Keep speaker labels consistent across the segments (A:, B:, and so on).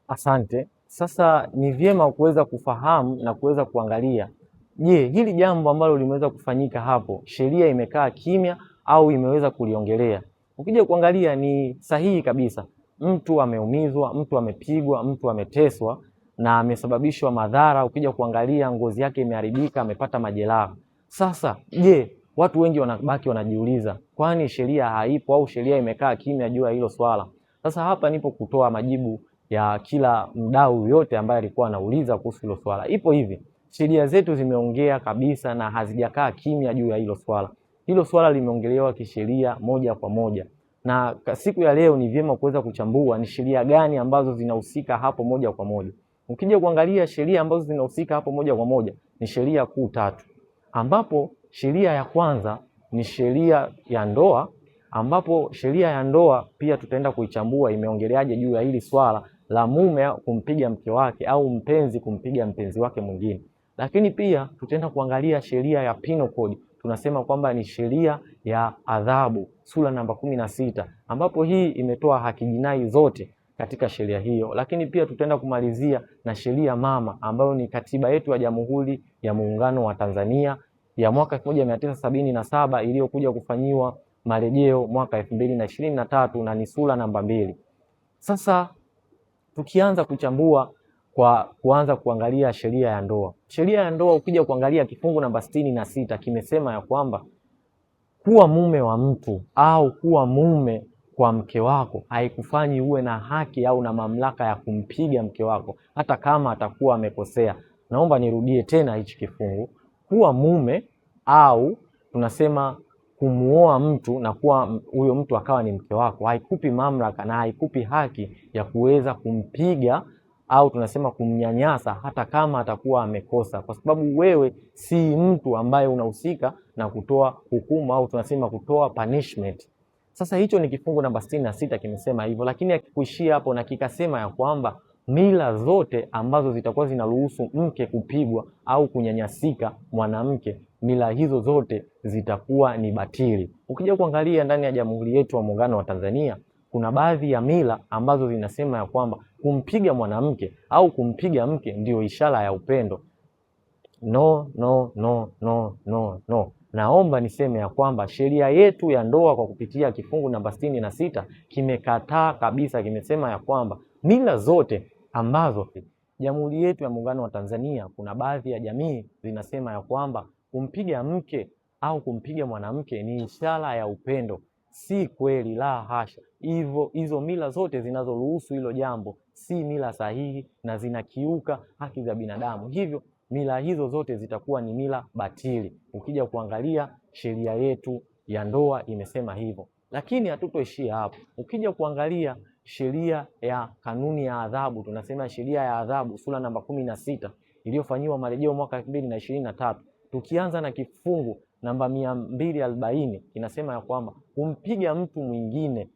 A: Asante. Sasa ni vyema kuweza kufahamu na kuweza kuangalia, je, hili jambo ambalo limeweza kufanyika hapo, sheria imekaa kimya au imeweza kuliongelea? Ukija kuangalia ni sahihi kabisa. Mtu ameumizwa, mtu amepigwa, mtu ameteswa na amesababishwa madhara. Ukija kuangalia ngozi yake imeharibika, amepata majeraha. Sasa je, watu wengi wanabaki wanajiuliza, kwani sheria haipo au sheria imekaa kimya juu ya hilo swala? Sasa hapa nipo kutoa majibu ya kila mdau yote ambaye alikuwa anauliza kuhusu hilo swala. Ipo hivi, sheria zetu zimeongea kabisa na hazijakaa kimya juu ya hilo swala. Hilo swala limeongelewa kisheria moja kwa moja, na siku ya leo ni vyema kuweza kuchambua ni sheria gani ambazo zinahusika hapo moja kwa moja. Ukija kuangalia sheria ambazo zinahusika hapo moja kwa moja ni sheria kuu 3, ambapo sheria ya kwanza ni sheria ya ndoa, ambapo sheria ya ndoa pia tutaenda kuichambua imeongeleaje juu ya hili swala la mume kumpiga mke wake au mpenzi kumpiga mpenzi wake mwingine. Lakini pia tutaenda kuangalia sheria ya Penal Code, tunasema kwamba ni sheria ya adhabu sura namba 16, ambapo hii imetoa haki jinai zote katika sheria hiyo. Lakini pia tutaenda kumalizia na sheria mama ambayo ni katiba yetu ya Jamhuri ya Muungano wa Tanzania ya mwaka 1977 iliyokuja kufanyiwa marejeo mwaka 2023 na ni sura namba 2. Sasa tukianza kuchambua kwa kuanza kuangalia sheria ya ndoa. Sheria ya ndoa ukija kuangalia kifungu namba 66 kimesema ya kwamba kuwa mume wa mtu au kuwa mume kwa mke wako haikufanyi uwe na haki au na mamlaka ya kumpiga mke wako hata kama atakuwa amekosea. Naomba nirudie tena hichi kifungu. Kuwa mume au tunasema kumuoa mtu na kuwa huyo mtu akawa ni mke wako haikupi mamlaka na haikupi haki ya kuweza kumpiga au tunasema kumnyanyasa hata kama atakuwa amekosa, kwa sababu wewe si mtu ambaye unahusika na kutoa hukumu au tunasema kutoa punishment. Sasa hicho ni kifungu namba 66 kimesema hivyo, lakini hakikuishia hapo na kikasema ya kwamba mila zote ambazo zitakuwa zinaruhusu mke kupigwa au kunyanyasika mwanamke, mila hizo zote zitakuwa ni batili. Ukija kuangalia ndani ya Jamhuri yetu ya Muungano wa Tanzania, kuna baadhi ya mila ambazo zinasema ya kwamba kumpiga mwanamke au kumpiga mke ndio ishara ya upendo. No, no, no, no, no, no. Naomba niseme ya kwamba sheria yetu ya ndoa kwa kupitia kifungu namba 66 kimekataa kabisa, kimesema ya kwamba mila zote ambazo Jamhuri yetu ya Muungano wa Tanzania, kuna baadhi ya jamii zinasema ya kwamba kumpiga mke au kumpiga mwanamke ni ishara ya upendo. Si kweli, la hasha. Hizo mila zote zinazoruhusu hilo jambo si mila sahihi na zinakiuka haki za binadamu. Hivyo mila hizo zote zitakuwa ni mila batili. Ukija kuangalia sheria yetu ya ndoa imesema hivyo. Lakini hatutoishia hapo. Ukija kuangalia sheria ya kanuni ya adhabu, tunasema sheria ya adhabu sura namba 16 iliyofanyiwa marejeo mwaka 2023, tukianza na kifungu namba 240 kinasema ya kwamba kumpiga mtu mwingine,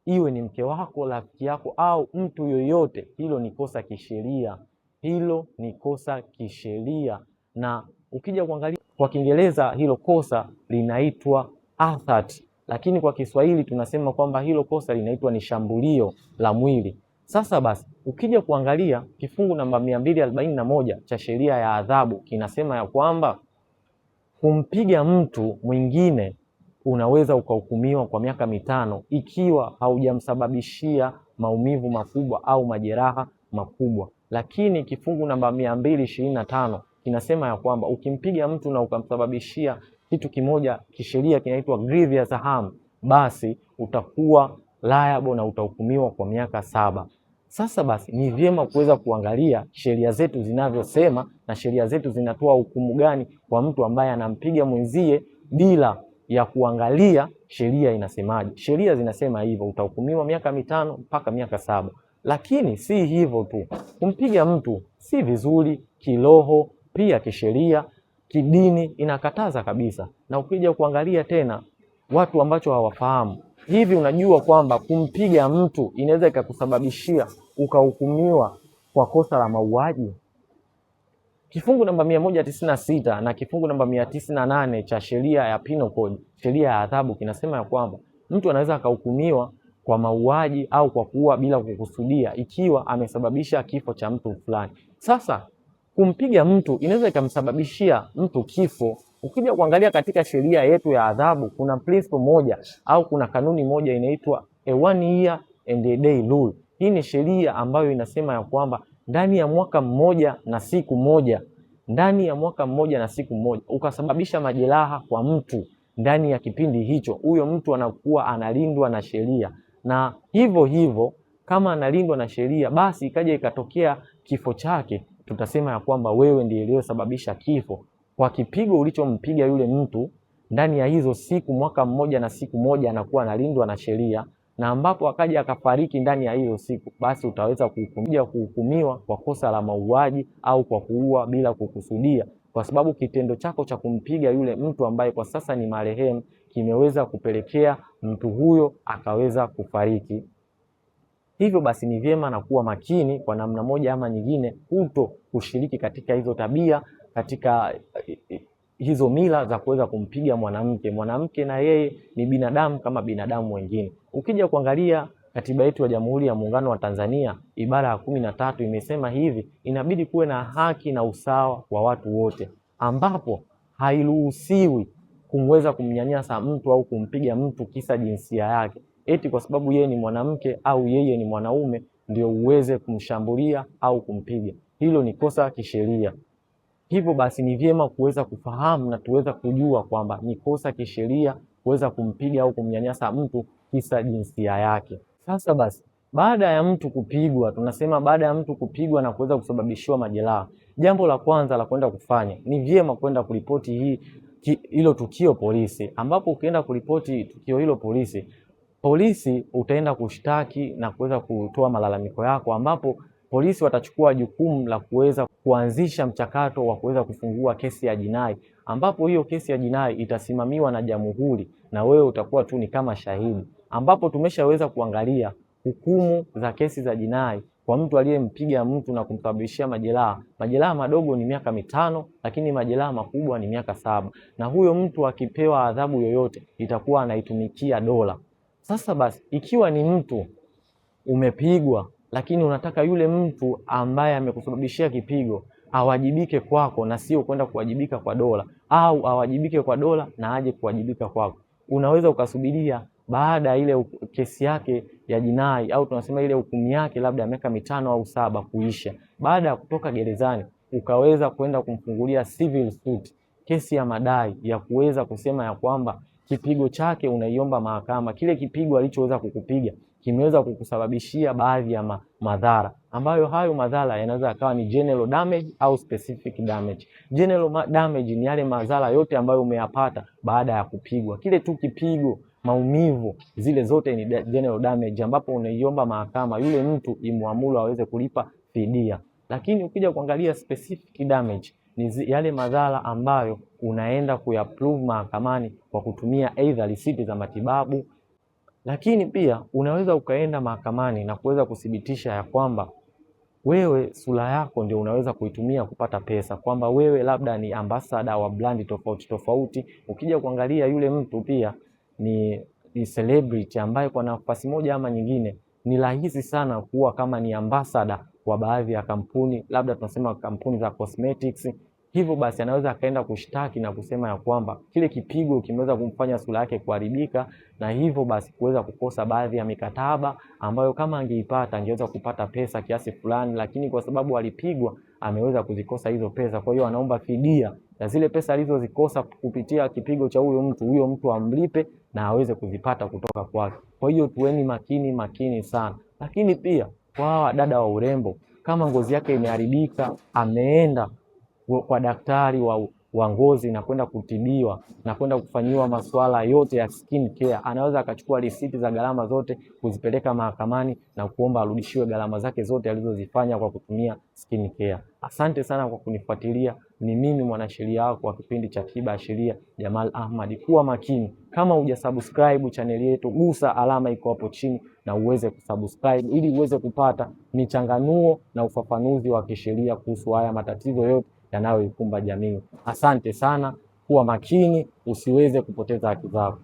A: iwe ni mke wako, rafiki yako au mtu yoyote, hilo ni kosa kisheria. Hilo ni kosa kisheria. Na ukija kuangalia kwa Kiingereza hilo kosa linaitwa assault, lakini kwa Kiswahili tunasema kwamba hilo kosa linaitwa ni shambulio la mwili. Sasa basi ukija kuangalia kifungu namba 241 cha sheria ya adhabu kinasema ya kwamba kumpiga mtu mwingine unaweza ukahukumiwa kwa miaka 5 ikiwa haujamsababishia maumivu makubwa au majeraha makubwa. Lakini kifungu namba 225 kinasema ya kwamba ukimpiga mtu na ukamsababishia kitu kimoja kisheria kinaitwa grievous harm, basi utakuwa liable na utahukumiwa kwa miaka 7. Sasa basi ni vyema kuweza kuangalia sheria zetu zinavyosema na sheria zetu zinatoa hukumu gani kwa mtu ambaye anampiga mwenzie bila ya kuangalia sheria inasemaje. Sheria zinasema hivyo, utahukumiwa miaka 5 mpaka miaka 7. Lakini si hivyo tu, kumpiga mtu si vizuri kiroho, pia kisheria, kidini inakataza kabisa. Na ukija kuangalia tena watu ambacho hawafahamu hivi, unajua kwamba kumpiga mtu inaweza ikakusababishia ukahukumiwa kwa kosa la mauaji. Kifungu namba 196 na kifungu namba 908 cha sheria ya Penal Code, sheria ya adhabu, kinasema ya kwamba mtu anaweza akahukumiwa kwa mauaji au kwa kuua bila kukusudia, ikiwa amesababisha kifo cha mtu fulani. Sasa kumpiga mtu inaweza ikamsababishia mtu kifo. Ukija kuangalia katika sheria yetu ya adhabu, kuna principle moja au kuna kanuni moja inaitwa a 1 year and a day rule. Hii ni sheria ambayo inasema ya kwamba ndani ya mwaka mmoja na siku moja, ukasababisha majeraha kwa mtu ndani ya kipindi hicho, huyo mtu anakuwa analindwa na sheria. Na hivyo kama analindwa na sheria, basi ikaja ikatokea kifo chake, tutasema ya kwamba wewe ndiye uliyosababisha kifo kwa kipigo ulichompiga yule mtu ndani ya hizo siku, mwaka mmoja na siku moja, anakuwa analindwa na sheria. Na ambapo akaja akafariki ndani ya hiyo siku, basi utaweza kuhukumiwa kwa kosa la mauaji au kwa kuua bila kukusudia, kwa sababu kitendo chako cha kumpiga yule mtu ambaye kwa sasa ni marehemu kimeweza kupelekea mtu huyo akaweza kufariki. Hivyo basi ni vyema na kuwa makini kwa namna moja ama nyingine, kuto kushiriki katika hizo tabia, katika hizo mila za kuweza kumpiga mwanamke. Mwanamke na yeye ni binadamu kama binadamu wengine. Ukija kuangalia katiba yetu ya Jamhuri ya Muungano wa Tanzania, ibara ya 13 imesema hivi: inabidi kuwe na haki na usawa wa watu wote, ambapo hairuhusiwi kumweza kumnyanyasa mtu au kumpiga mtu kisa jinsia yake, eti kwa sababu yeye ni mwanamke au yeye ni mwanaume ndio uweze kumshambulia au kumpiga. Hilo ni kosa kisheria. Hivyo basi ni vyema kuweza kufahamu na tuweza kujua kwamba ni kosa kisheria kuweza kumpiga au kumnyanyasa mtu kisa jinsia yake. Sasa basi, baada ya mtu kupigwa, tunasema baada ya mtu kupigwa na kuweza kusababishiwa majeraha, jambo la kwanza la kwenda kufanya ni vyema kwenda kuripoti hilo tukio polisi, ambapo ukienda kuripoti tukio hilo polisi utaenda kushtaki na kuweza kutoa malalamiko yako, ambapo polisi watachukua jukumu la kuweza kuanzisha mchakato wa kuweza kufungua kesi ya jinai, ambapo hiyo kesi ya jinai itasimamiwa na jamhuri na wewe utakuwa tu ni kama shahidi, ambapo tumeshaweza kuangalia hukumu za kesi za jinai kwa mtu aliyempiga mtu na kumsababishia majeraha. Majeraha madogo ni miaka 5, lakini majeraha makubwa ni miaka 7, na huyo mtu akipewa adhabu yoyote itakuwa anaitumikia dola. Sasa basi, ikiwa ni mtu umepigwa lakini unataka yule mtu ambaye amekusababishia kipigo awajibike kwako na sio kwenda kuwajibika kwa dola, au awajibike kwa dola na aje kuwajibika kwako, unaweza ukasubiria baada ya ile kesi yake ya jinai au tunasema ile hukumu yake labda miaka 5 au 7 kuisha, baada ya kutoka gerezani ukaweza kwenda kumfungulia civil suit, kesi ya madai ya kuweza kusema ya kwamba kipigo chake unaiomba mahakama, kile kipigo alichoweza kukupiga kimeweza kukusababishia baadhi ya madhara, ambayo hayo madhara yanaweza yakawa ni general damage au specific damage. General damage ni yale madhara yote ambayo umeyapata baada ya kupigwa, kile tu kipigo, maumivu, zile zote ni general damage, ambapo unaiomba mahakama yule mtu imuamuru aweze kulipa fidia. Lakini ukija kuangalia specific damage ni yale madhara ambayo unaenda kuyaprove mahakamani kwa kutumia either risiti za matibabu. Lakini pia unaweza ukaenda mahakamani na kuweza kuthibitisha ya kwamba wewe sura yako ndio unaweza kuitumia kupata pesa, kwamba wewe labda ni ambassador wa brand tofauti tofauti. Ukija kuangalia yule mtu pia ni celebrity ambaye kwa nafasi moja ama nyingine ni rahisi sana kuwa kama ni ambassador wa baadhi ya kampuni, labda tunasema kampuni za cosmetics. Hivyo basi anaweza akaenda kushtaki na kusema ya kwamba kile kipigo kimeweza kumfanya sura yake kuharibika, na hivyo basi kuweza kukosa baadhi ya mikataba ambayo kama angeipata angeweza kupata pesa kiasi fulani, lakini kwa sababu alipigwa ameweza kuzikosa hizo pesa. Kwa hiyo anaomba fidia na zile pesa alizozikosa kupitia kipigo cha huyo mtu amlipe na aweze kuzipata kutoka kwake. Kwa hiyo tuweni makini sana. Lakini pia kwa hawa dada wa urembo, kama ngozi yake imeharibika, ameenda kwa daktari wa ngozi na kwenda kutibiwa na kwenda kufanyiwa masuala yote ya skin care, anaweza akachukua risiti za gharama zote kuzipeleka mahakamani na kuomba arudishiwe gharama zake zote alizozifanya kwa kutumia skin care. Asante sana kwa kunifuatilia. Ni mimi mwanasheria wako wa kipindi cha Tiba ya Sheria, Jamal Ahmad. Kuwa makini, kama hujasubscribe channel yetu, gusa alama iko hapo chini na uweze kusubscribe ili uweze kupata michanganuo na ufafanuzi wa kisheria kuhusu haya matatizo yote yanayoikumba jamii. Asante sana, kuwa makini, usiweze kupoteza haki zako.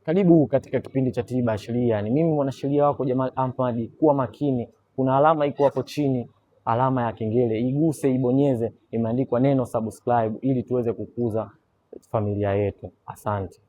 A: Karibu katika kipindi cha Tiba ya Sheria. Ni mimi mwanasheria wako Jamal Ahmad. Kuwa makini, kuna alama iko hapo chini, alama ya kengele, iguse, ibonyeze, imeandikwa neno subscribe ili tuweze kukuza familia yetu. Asante.